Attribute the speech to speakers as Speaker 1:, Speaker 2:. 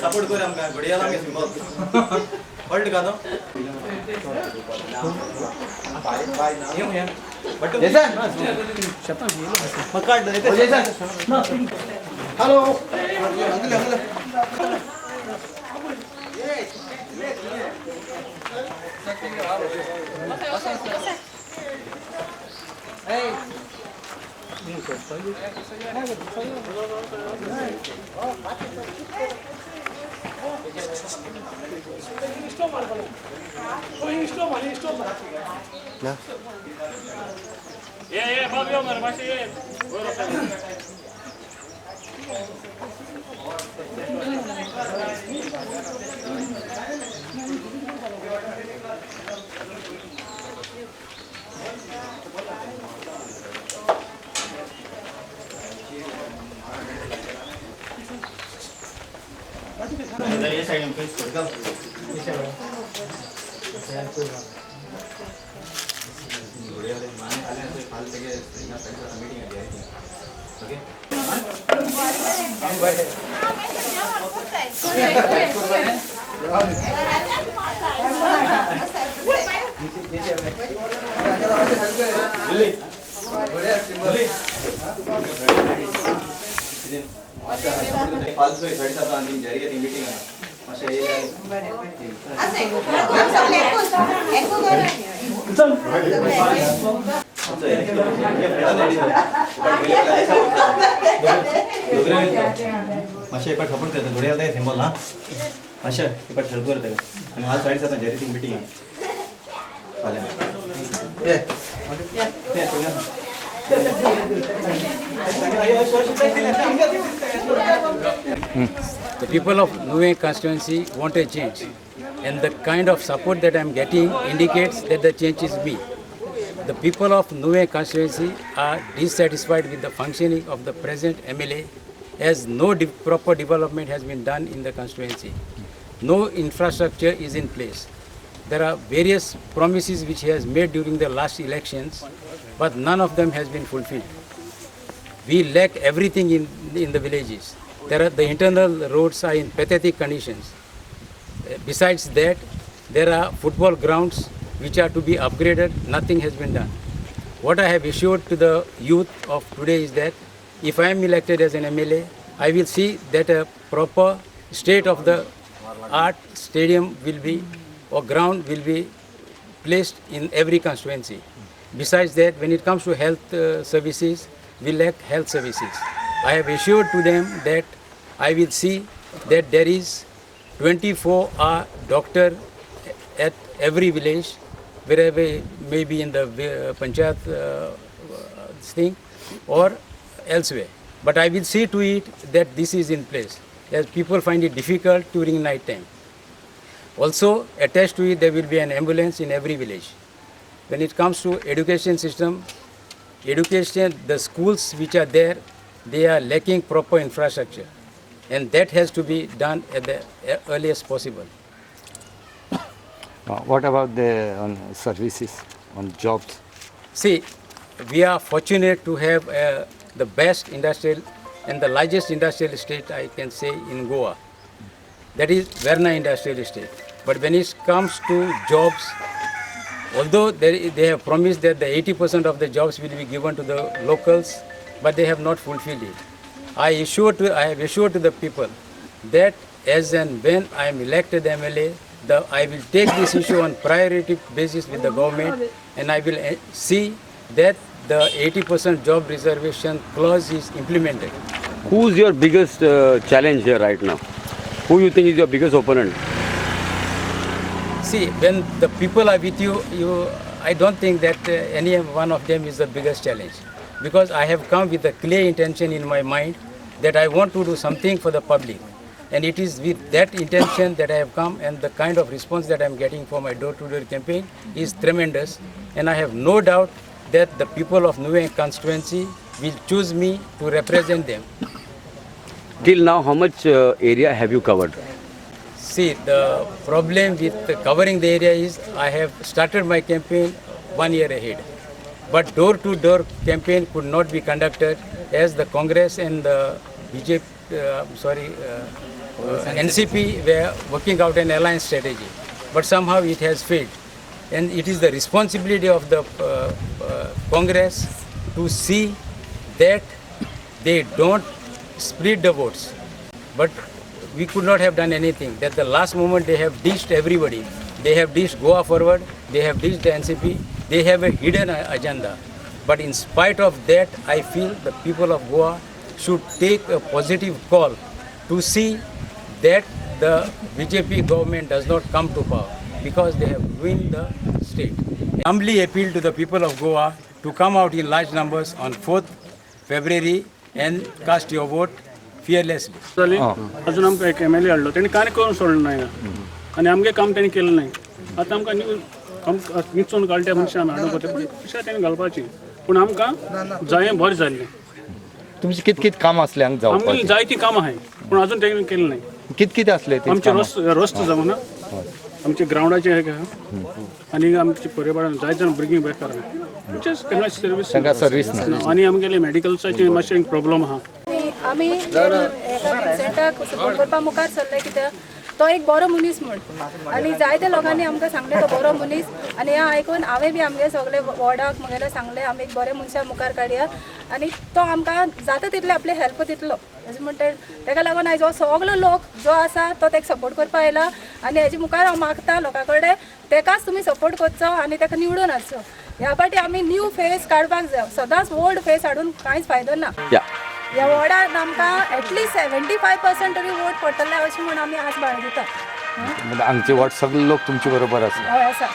Speaker 1: Support कर हम बढ़िया लागे सिंबल होल्ड का दो जैसा पकड़ दे जैसा हेलो ये साइड में फेस कर दो बढ़िया ले माने खाले से फाल से के ना पैसा मीटिंग है ओके दिल्ली बढ़िया सिंबल फालतू है साइड साथ अंतिम जारी है मीटिंग है माशा ये असे हम सब एको कर चल माशा एक बार सपोर्ट करते थोड़े आता है सिंबल ना माशा एक बार हेल्प करते आणि आज साइड साथ जारी मीटिंग है चालेल
Speaker 2: The people of Nuwe constituency want a change, and the kind of support that I am getting indicates that the change is me. The people of Nuwe constituency are dissatisfied with the functioning of the present MLA, as no proper development has been done in the constituency. No infrastructure is in place. There are various promises which he has made during the last elections, but none of them has been fulfilled. We lack everything in the villages. The internal roads are in pathetic conditions. Besides that, there are football grounds which are to be upgraded. Nothing has been done. What I have assured to the youth of today is that if I am elected as an MLA, I will see that a proper state of the art stadium will be, or ground will be placed in every constituency. Besides that, when it comes to health services, we lack health services. I have assured to them that I will see that there is 24-hour doctor at every village, wherever maybe in the panchayat thing or elsewhere. But I will see to it that this is in place, as people find it difficult during night time. Also, attached to it, there will be an ambulance in every village. When it comes to education system, the schools which are there, they are lacking proper infrastructure, and that has to be done at the earliest possible.
Speaker 3: What about the on services, on jobs?
Speaker 2: See, we are fortunate to have the best industrial and the largest industrial estate, I can say, in Goa. That is Verna Industrial Estate. But when it comes to jobs, although they have promised that the 80% of the jobs will be given to the locals, but they have not fulfilled it. I have assured to the people that as and when I am elected MLA, I will take this issue on priority basis with the government, and I will see that the 80% job reservation clause is implemented.
Speaker 4: Who's your biggest challenge here right now? Who you think is your biggest opponent?
Speaker 2: See, when the people are with you, I don't think that any one of them is the biggest challenge, because I have come with a clear intention in my mind that I want to do something for the public, and it is with that intention that I have come, and the kind of response that I am getting for my door-to-door campaign is tremendous, and I have no doubt that the people of Nuwe constituency will choose me to represent them.
Speaker 4: Till now, how much area have you covered?
Speaker 2: See, the problem with covering the area is I have started my campaign 1 year ahead. But door-to-door campaign could not be conducted as the Congress and the BJP, NCP were working out an alliance strategy. But somehow it has failed. And it is the responsibility of the Congress to see that they don't split the votes. But we could not have done anything. At the last moment they have ditched everybody. They have ditched Goa Forward, they have ditched the NCP, they have a hidden agenda. But in spite of that, I feel the people of Goa should take a positive call to see that the BJP government does not come to power, because they have ruined the state. I humbly appeal to the people of Goa to come out in large numbers on 4th February and cast your vote fearlessly.
Speaker 5: जाली अजून आमकां एक MLA हाडलो तेणी कांय करून सोडलें ना आनी आमगे काम तेणी केलें ना आतां आमकां निचून घालट्या मनशां आमी हाडूंक वता पूण पिशा तेणी घालपाची पूण आमकां जायें बरें जाल्लें
Speaker 3: तुमचे कित काम असले हांगा
Speaker 5: आमगेली
Speaker 3: जावपाचे
Speaker 5: जायतीं कामां आहाय पूण अजून तेणी केलें ना
Speaker 3: कित असले ते
Speaker 5: आमचे रस्तो जावना आमचे ग्रावंडाचे हे आनी आमचे परिवारान जायत जाण भुरगीं बेकार केन्ना सर्वीस
Speaker 3: तांकां सर्वीस ना
Speaker 5: आनी आमगेले मेडिकल्साचे मातशें प्रॉब्लम आहा
Speaker 6: आमी एका विन्सेंटाक सपोर्ट करपा मुखार सरले कित्याक तो एक बरो मनीस म्हण आनी जायत्या लोकांनी आमकां सांगलें तो बरो मनीस आनी हें आयकून हांवें बी आमगे सगळे वॉर्डाक म्हगेले सांगलें आमी एक बरे मनशाक मुखार काडया आनी तो आमकां जाता तितले आपले हेल्प दितलो अशें म्हणटा ताका लागून आयज हो सगलो लोक जो आसा तो ताका सपोर्ट करपा आयला आनी हेजे मुखार हांव मागता लोकां कडेन ताकाच तुमी सपोर्ट करचो आनी ताका निवडून हाडचो ह्या फाटी आमी न्यू फेस काडपाक जाय सदांच ओल्ड फेस हाडून कांयच फायदो ना ह्या वॉर्डान आमकां एटलिस्ट 75% तरी वोट पडटले अशें म्हूण आमी आस बाळगिता
Speaker 3: हांगचे वॉट सगळे लोक तुमचे बरोबर आसा
Speaker 6: हय आसा